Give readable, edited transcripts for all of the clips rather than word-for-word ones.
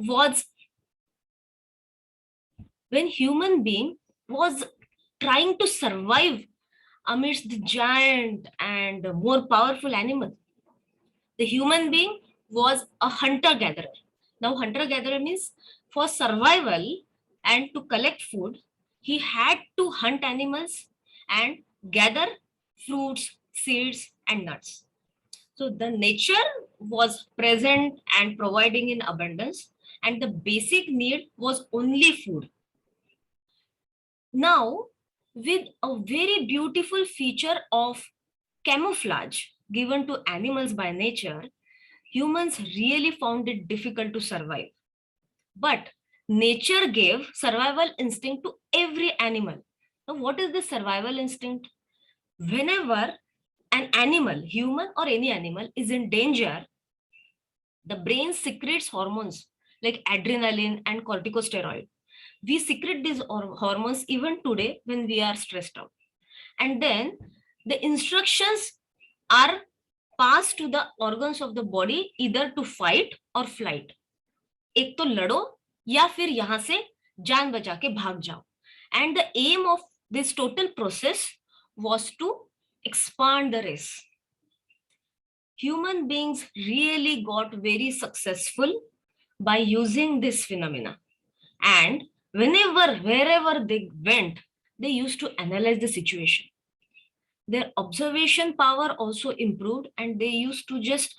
was when human being was trying to survive amidst the giant and more powerful animal. The human being was a hunter gatherer. Now hunter gatherer means for survival and to collect food, he had to hunt animals and gather fruits, seeds and nuts. So the nature was present and providing in abundance, and the basic need was only food. Now, with a very beautiful feature of camouflage given to animals by nature, humans really found it difficult to survive. But nature gave survival instinct to every animal. Now, what is the survival instinct? Whenever an animal, human or any animal, is in danger, the brain secretes hormones like adrenaline and corticosteroid. We secrete these hormones even today when we are stressed out. And then the instructions are passed to the organs of the body either to fight or flight. एक तो लड़ो या फिर यहां से जान बचा के भाग जाओ. And the aim of this total process was to expand the race. Human beings really got very successful by using this phenomena. And wherever they went, they used to analyze the situation. Their observation power also improved, and they used to just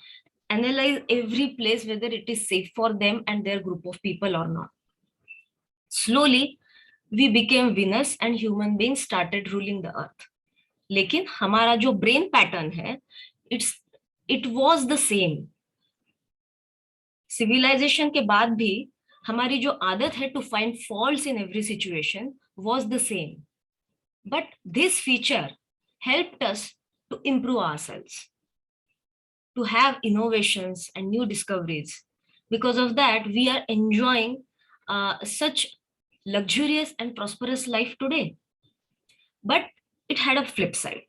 analyze every place whether it is safe for them and their group of people or not. Slowly, we became winners and human beings started ruling the earth. लेकिन हमारा जो brain pattern है, it was the same. Civilization के बाद भी हमारी जो आदत है to find faults in every situation was the same. But this feature helped us to improve ourselves, to have innovations and new discoveries. Because of that, we are enjoying such luxurious and prosperous life today. But it had a flip side.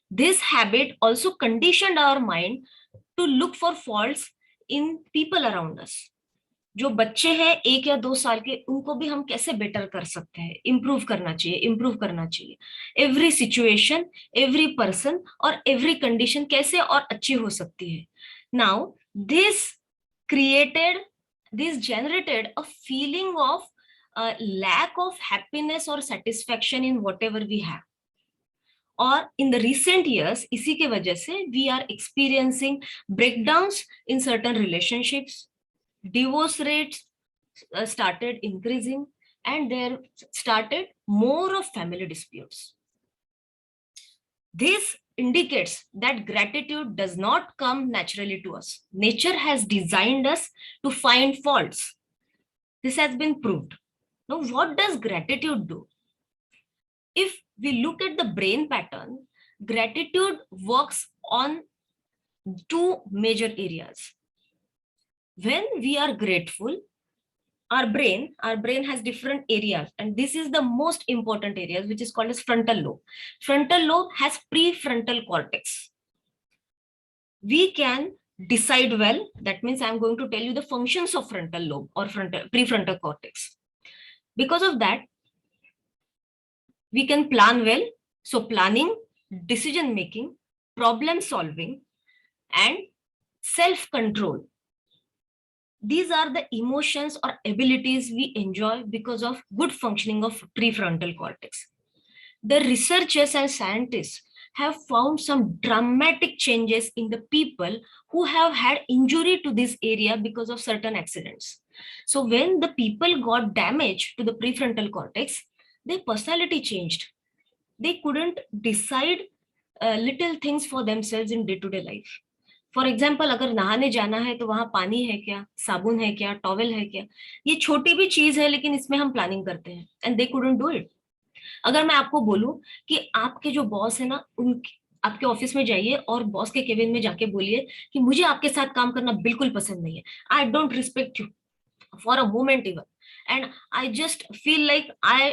This habit also conditioned our mind to look for faults in people around us. जो बच्चे हैं 1 या 2 साल के, उनको भी हम कैसे बेटर कर सकते हैं, इम्प्रूव करना चाहिए. एवरी सिचुएशन, एवरी पर्सन और एवरी कंडीशन कैसे और अच्छी हो सकती है. Now this generated a feeling of lack of happiness or satisfaction in whatever we have. और in the recent years, इसी के वजह से we are experiencing breakdowns in certain relationships. Divorce rates started increasing, and there started more of family disputes. This indicates that gratitude does not come naturally to us. Nature has designed us to find faults. This has been proved. Now, what does gratitude do? If we look at the brain pattern, gratitude works on 2 major areas. When we are grateful, our brain has different areas, and this is the most important areas, which is called as frontal lobe. Frontal lobe has prefrontal cortex. We can decide well. That means I'm going to tell you the functions of frontal lobe or prefrontal cortex. Because of that, we can plan well. So planning, decision making, problem solving, and self-control. These are the emotions or abilities we enjoy because of good functioning of prefrontal cortex. The researchers and scientists have found some dramatic changes in the people who have had injury to this area because of certain accidents. So when the people got damage to the prefrontal cortex, their personality changed. They couldn't decide little things for themselves in day-to-day life. For example, अगर नहाने जाना है तो वहां पानी है क्या, साबुन है क्या, टॉवेल है क्या, ये छोटी भी चीज है लेकिन इसमें हम प्लानिंग करते हैं, and they couldn't do it. अगर मैं आपको बोलूं कि आपके जो बॉस है ना, उनके आपके ऑफिस में जाइए और बॉस के केबिन में जाके बोलिए कि मुझे आपके साथ काम करना बिल्कुल पसंद नहीं है, I don't respect you for a moment even, and I just feel like I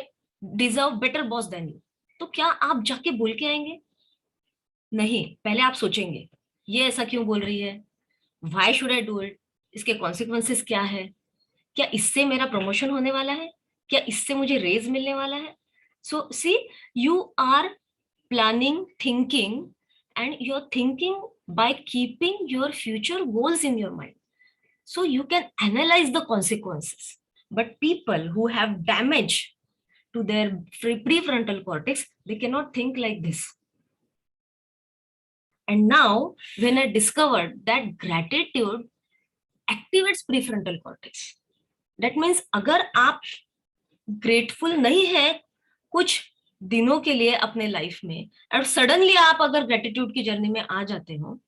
deserve better boss than you. तो क्या आप जाके बोल के आएंगे? नहीं, पहले आप सोचेंगे ये ऐसा क्यों बोल रही है, why should I do it, इसके कॉन्सिक्वेंसेस क्या है, क्या इससे मेरा प्रमोशन होने वाला है, क्या इससे मुझे रेज मिलने वाला है. So see, you are planning, thinking, and you're thinking by keeping your future goals in your mind, so you can analyze the consequences. But people who have damage to their prefrontal cortex, they cannot think like this. And now when I discovered that gratitude activates prefrontal cortex, that means अगर आप grateful नहीं है कुछ दिनों के लिए अपने life में, और सडनली आप अगर ग्रेटिट्यूड की जर्नी में आ जाते हो,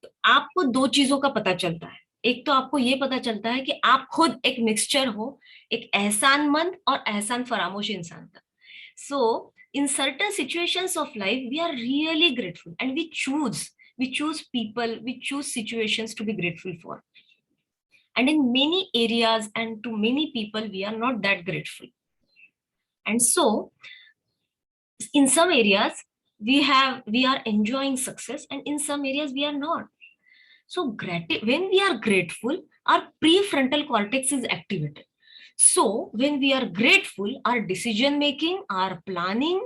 तो आपको दो चीजों का पता चलता है. एक तो आपको ये पता चलता है कि आप खुद एक मिक्सचर हो, एक एहसानमंद और एहसान फरामोश इंसान का. सो in certain situations of life we are really grateful, and we choose people, we choose situations to be grateful for. And in many areas and to many people we are not that grateful. And so in some areas we are enjoying success, and in some areas we are not. So when we are grateful, our prefrontal cortex is activated. So when we are grateful, our decision making, our planning,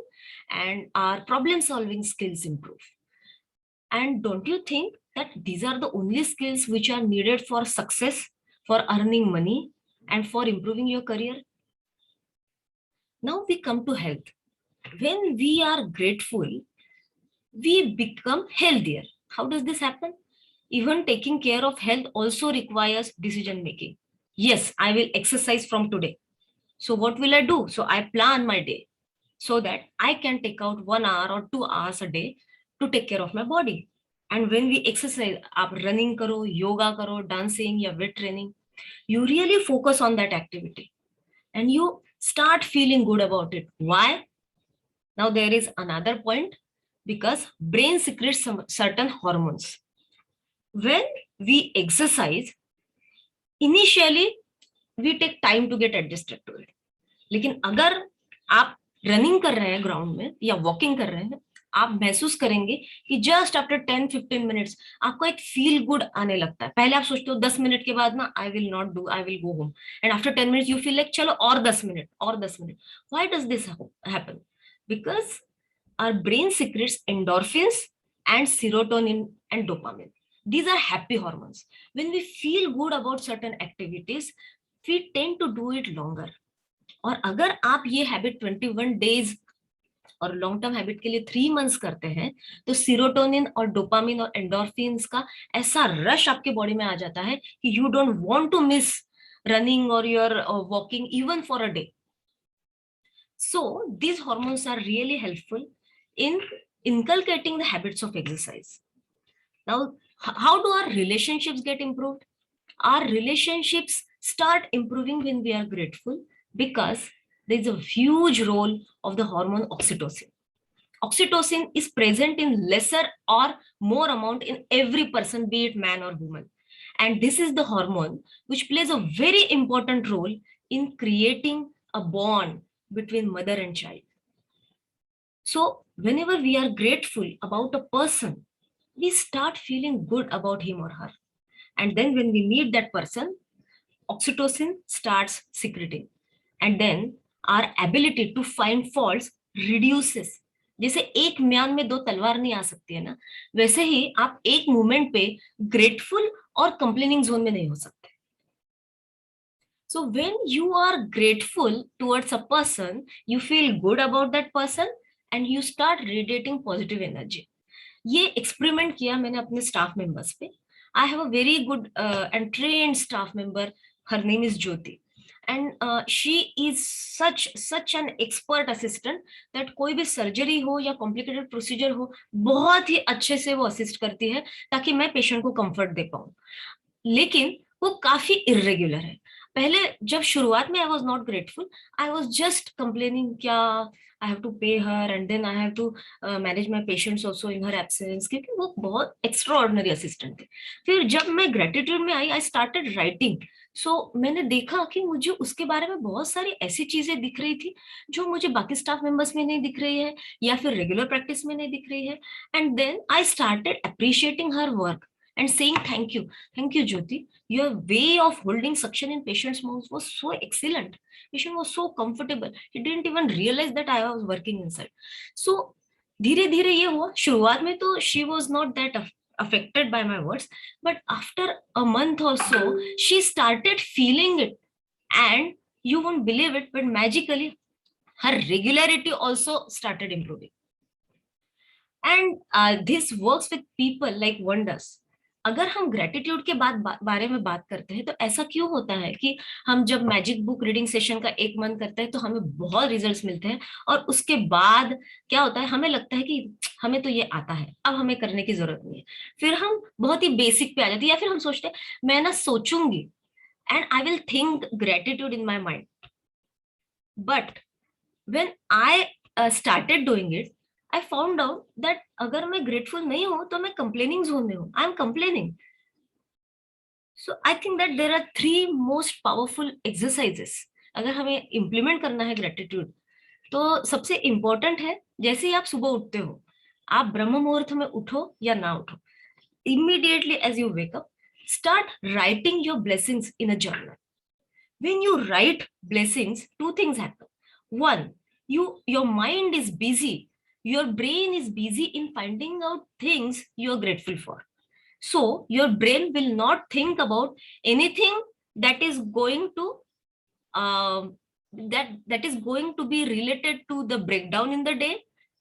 and our problem solving skills improve. And don't you think that these are the only skills which are needed for success, for earning money, and for improving your career? Now we come to health. When we are grateful, we become healthier. How does this happen? Even taking care of health also requires decision making. Yes, I will exercise from today. So what will I do? So I plan my day so that I can take out 1 hour or 2 hours a day to take care of my body. And when we exercise, आप running करो, yoga करो, dancing या weight training, you really focus on that activity and you start feeling good about it. Why? Now there is another point, because brain secretes some certain hormones. When we exercise, initially we take time to get adjusted to it. लेकिन अगर आप running कर रहे हैं ground में या walking कर रहे हैं, आप महसूस करेंगे कि जस्ट आफ्टर 10-15 मिनट्स आपको एक फील गुड आने लगता है. पहले आप सोचते हो 10 मिनट के बाद ना I will not do, I will go home, and after 10 minutes you feel like चलो और 10 मिनट और 10 minute. Why does this happen? Because our brain secretes endorphins and serotonin and dopamine. These are happy hormones. When we feel good about certain activities, we tend to do it longer. और अगर आप ये habit 21 days और long term habit के लिए 3 months करते हैं, तो सीरोटोनिन और डोपामिन और एंडोर्फिन्स का ऐसा रश आपके बॉडी में आ जाता है कि you don't want to miss running और your walking even for a day. So these hormones are really helpful in inculcating the habits of exercise. Now, how do our relationships get improved? Our relationships start improving when we are grateful, because there is a huge role of the hormone oxytocin. Oxytocin is present in lesser or more amount in every person, be it man or woman. And this is the hormone which plays a very important role in creating a bond between mother and child. So whenever we are grateful about a person, we start feeling good about him or her. And then when we meet that person, oxytocin starts secreting. And then our ability to find faults reduces. जैसे एक म्यान में 2 तलवार नहीं आ सकती है ना, वैसे ही आप एक मोमेंट पे ग्रेटफुल और कंप्लेनिंग जोन में नहीं हो सकते. So when you are grateful towards a person, you feel good about that person and you start radiating positive energy. ये एक्सपेरिमेंट किया मैंने अपने स्टाफ मेंबर्स पे. I have a very good and trained staff member. Her name is Jyoti, and she is such an expert assistant that कोई भी surgery हो या complicated procedure हो, बहुत ही अच्छे से वो असिस्ट करती है ताकि मैं पेशेंट को कंफर्ट दे पाऊं. लेकिन वो काफी इरेग्युलर है. पहले जब शुरुआत में I was not grateful, I was just complaining क्या I have to pay her and then I have to manage my patients also in her absence, क्योंकि वो बहुत एक्स्ट्रा ऑर्डिनरी असिस्टेंट थे. फिर जब मैं ग्रेटिट्यूड में आई स्टार्टेड राइटिंग. सो मैंने देखा कि मुझे उसके बारे में बहुत सारी ऐसी चीजें दिख रही थी जो मुझे बाकी स्टाफ मेंबर्स में नहीं दिख रही है या फिर रेगुलर प्रैक्टिस में नहीं दिख रही है. And then I started appreciating her work. and saying thank you, Jyoti. Your way of holding suction in patient's mouth was so excellent. Patient was so comfortable. He didn't even realize that I was working inside. So धीरे धीरे ये हुआ. शुरुआत में तो she was not that affected by my words, but after a month or so, she started feeling it, and you won't believe it, but magically her regularity also started improving. And this works with people like wonders. अगर हम gratitude के बारे में बात करते हैं तो ऐसा क्यों होता है कि हम जब मैजिक बुक रीडिंग सेशन का 1 मंथ करते हैं तो हमें बहुत रिजल्ट्स मिलते हैं, और उसके बाद क्या होता है, हमें लगता है कि हमें तो ये आता है, अब हमें करने की जरूरत नहीं है. फिर हम बहुत ही बेसिक पे आ जाते हैं, या फिर हम सोचते हैं मैं ना सोचूंगी and I will think gratitude in my mind. But when I started doing it, I found out that अगर मैं grateful नहीं हूं तो मैं complaining zone में हूं. I am complaining. So I think that there are 3 most powerful exercises. अगर हमें implement करना है gratitude, तो सबसे important है, जैसे ही आप सुबह उठते हो, आप ब्रह्म मुहूर्त में उठो या ना उठो, immediately as you wake up, start writing your blessings in a journal. When you write blessings, 2 things happen. One, your mind is busy. Your brain is busy in finding out things you're grateful for. So your brain will not think about anything that is going to that is going to be related to the breakdown in the day.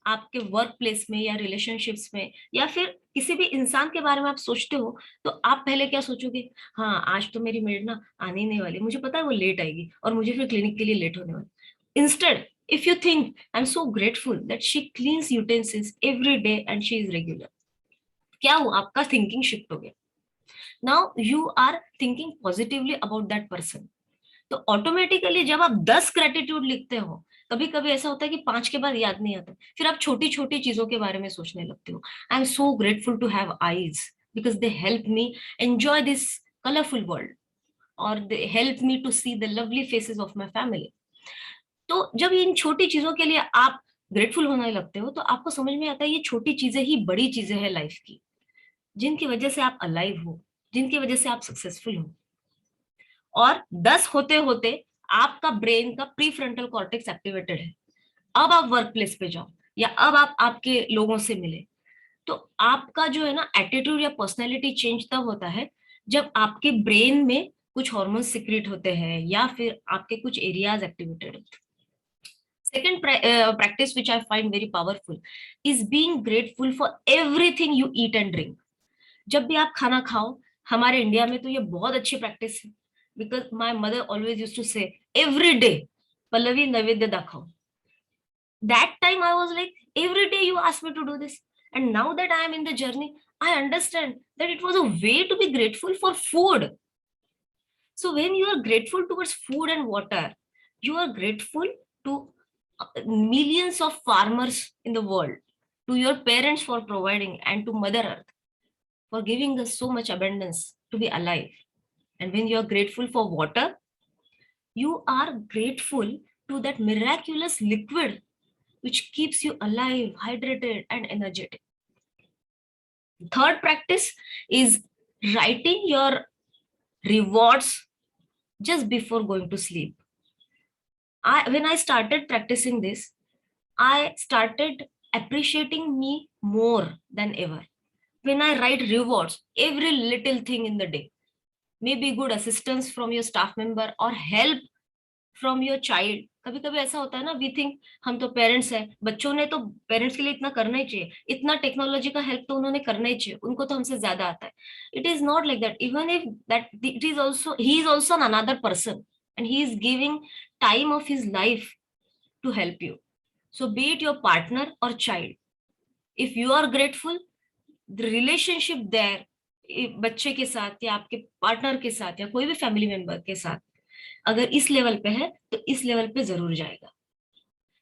आपके work place में या relationships में या फिर किसी भी इंसान के बारे में आप सोचते हो तो आप पहले क्या सोचोगे, हाँ आज तो मेरी मेड ना आने ही नहीं वाली, मुझे पता है वो लेट आएगी और मुझे फिर क्लिनिक के लिए लेट होने वाला. Instead, if you think, I'm so grateful that she cleans utensils every day and she is regular. क्या हुआ, आपका thinking shift हो गया. Now you are thinking positively about that person. तो ऑटोमेटिकली जब आप 10 ग्रेटिट्यूड लिखते हो, कभी कभी ऐसा होता है कि 5 के बाद याद नहीं आता, फिर आप छोटी छोटी चीजों के बारे में सोचने लगते हो. I am so grateful to have eyes because they help me enjoy this colourful world, और they help me to see the lovely faces of my family. तो जब इन छोटी चीजों के लिए आप ग्रेटफुल होने लगते हो तो आपको समझ में आता है ये छोटी चीजें ही बड़ी चीजें हैं लाइफ की, जिनकी वजह से आप अलाइव हो, जिनकी वजह से आप सक्सेसफुल हो. और 10 होते होते आपका ब्रेन का प्री फ्रंटल कॉर्टेक्स एक्टिवेटेड है. अब आप वर्क प्लेस पे जाओ या अब आप आपके लोगों से मिले, तो आपका जो है ना एटीट्यूड या पर्सनैलिटी चेंज तब होता है जब आपके ब्रेन में कुछ हार्मोन सिक्रेट होते हैं या फिर आपके कुछ एरियाज एक्टिवेटेड होते हैं. Second practice which I find very powerful is being grateful for everything you eat and drink. जब भी आप खाना खाओ, हमारे इंडिया में तो ये बहुत अच्छी प्रैक्टिस है, because my mother always used to say every day, Pallavi नैवेद्य दाखव. That time I was like, every day you ask me to do this, and now that I am in the journey, I understand that it was a way to be grateful for food. So when you are grateful towards food and water, you are grateful to millions of farmers in the world, to your parents for providing, and to Mother Earth for giving us so much abundance to be alive. And when you are grateful for water, you are grateful to that miraculous liquid which keeps you alive, hydrated, and energetic. Third practice is writing your rewards just before going to sleep. When I started practicing this, I started appreciating me more than ever. When I write rewards, every little thing in the day, maybe good assistance from your staff member or help from your child. कभी कभी ऐसा होता है ना, we think हम तो parents हैं, बच्चों ने तो पेरेंट्स के लिए इतना करना ही चाहिए, इतना टेक्नोलॉजी का हेल्प तो उन्होंने करना ही चाहिए, उनको तो हमसे ज्यादा आता है. It is not like that. Even if that it is also, he is also another person and he is giving time of his life to help you. So be it your partner or child, if you are grateful, the relationship there, बच्चे के साथ या आपके partner के साथ या कोई भी फैमिली मेंबर के साथ अगर इस लेवल पे है तो इस लेवल पे जरूर जाएगा.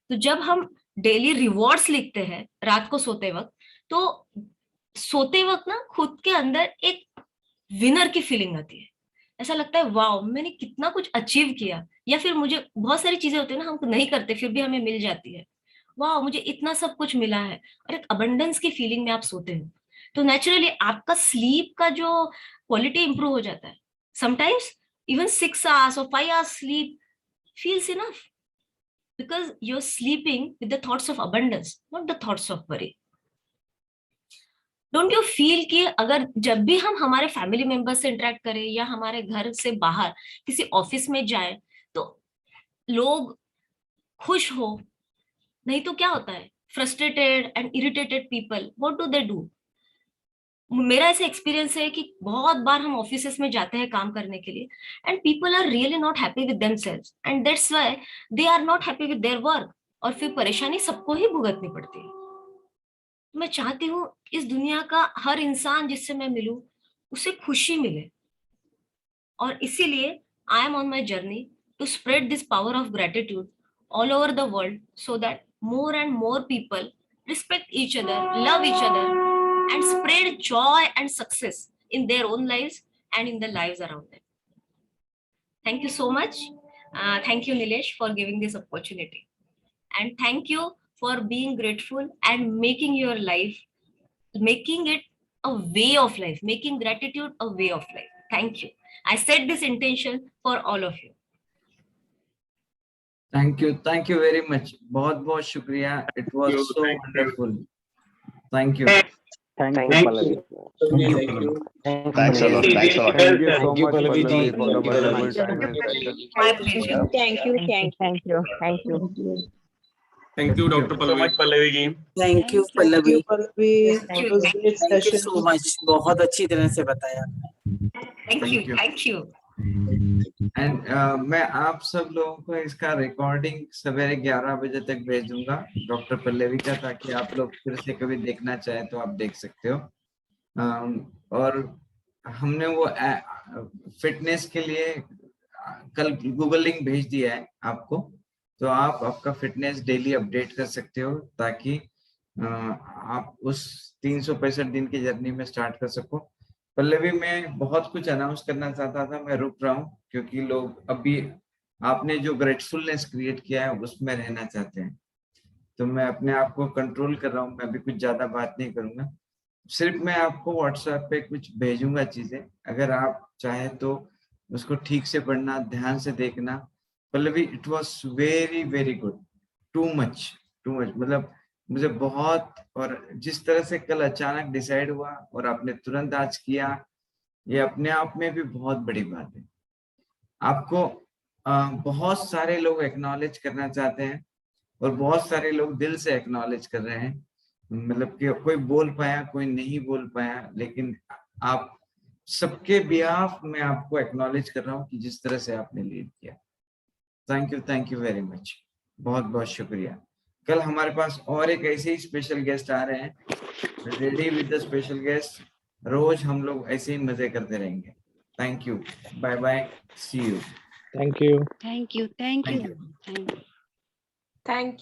तो जब हम डेली रिवॉर्ड्स लिखते हैं रात को सोते वक्त, तो सोते वक्त ना खुद के अंदर एक विनर की फीलिंग आती है. ऐसा लगता है वाओ मैंने कितना कुछ अचीव किया, या फिर मुझे बहुत सारी चीजें होती है ना हम नहीं करते फिर भी हमें मिल जाती है, वाओ मुझे इतना सब कुछ मिला है, और एक अबंडेंस की फीलिंग में आप सोते हो. तो नेचुरली आपका स्लीप का जो क्वालिटी इंप्रूव हो जाता है. Sometimes even 6 hours or 5 hours sleep feels enough because you're sleeping with the thoughts of abundance, not the thoughts of worry. Don't you feel कि अगर जब भी हम हमारे फैमिली मेंबर से इंटरेक्ट करें या हमारे घर से बाहर किसी ऑफिस में जाए तो लोग खुश हो, नहीं तो क्या होता है, frustrated and irritated people, what do they do? मेरा ऐसा एक्सपीरियंस है कि बहुत बार हम ऑफिसेस में जाते हैं काम करने के लिए and people are really not happy with themselves and that's why they are not happy with their work, और फिर परेशानी सबको ही भुगतनी पड़ती है. मैं चाहती हूँ इस दुनिया का हर इंसान जिससे मैं मिलूं उसे खुशी मिले, और इसीलिए I am on my journey to spread this power of gratitude all over the world so that more and more people respect each other, love each other, and spread joy and success in their own lives and in the lives around them. Thank you so much. Thank you, Nilesh, for giving this opportunity. And thank you for being grateful and making your life, making it a way of life, making gratitude a way of life. Thank you. I set this intention for all of you. Thank you very much. बहुत बहुत शुक्रिया. It was so wonderful. Thank you. Thank you, Pallavi. Thanks a lot. Thanks a lot. Thank you so much, Pallavi, for the valuable time and My pleasure. Thank you. Thank you. Thank you, Dr. So much, Pallavi. Pallavi ji. Thank you, Pallavi. Thank It you. was great session. So much. बहुत अच्छी तरह से बताया. Thank you. Thank you. And मैं आप सब लोगों को इसका रिकॉर्डिंग सवेरे 11 बजे तक भेज दूंगा डॉक्टर पल्लवी का, ताकि आप लोग फिर से कभी देखना चाहे तो आप देख सकते हो. और हमने वो फिटनेस के लिए कल गूगल लिंक भेज दिया है आपको, तो आप आपका फिटनेस डेली अपडेट कर सकते हो ताकि आप उस 365 दिन की जर्नी में स्टार्ट कर सको. पल्लवी, मैं बहुत कुछ अनाउंस करना चाहता था, मैं रुक रहा हूँ क्योंकि लोग अभी आपने जो ग्रेटफुलनेस क्रिएट किया है उसमें रहना चाहते हैं, तो मैं अपने आप को कंट्रोल कर रहा हूँ. मैं अभी कुछ ज्यादा बात नहीं करूंगा, सिर्फ मैं आपको व्हाट्सएप पे कुछ भेजूंगा चीजें, अगर आप चाहे तो उसको ठीक से पढ़ना, ध्यान से देखना. Pallavi, it was very very good. Too much मतलब मुझे बहुत, और जिस तरह से कल अचानक डिसाइड हुआ और आपने तुरंत आज किया, ये अपने आप में भी बहुत बड़ी बात है. आपको बहुत सारे लोग एक्नॉलेज करना चाहते हैं और बहुत सारे लोग दिल से एक्नॉलेज कर रहे हैं, मतलब कि कोई बोल पाया, कोई नहीं बोल पाया, लेकिन आप सबके बिहाफ में आपको एक्नॉलेज कर रहा हूँ कि जिस तरह से आपने लीड किया. Thank you very much. बहुत बहुत शुक्रिया. कल हमारे पास और एक ऐसे ही स्पेशल गेस्ट आ रहे हैं. Ready with the special guest. रोज हम लोग ऐसे ही मजे करते रहेंगे. Thank you. Bye bye. See you. thank you. Thank you. Thank you. Thank you. Thank you.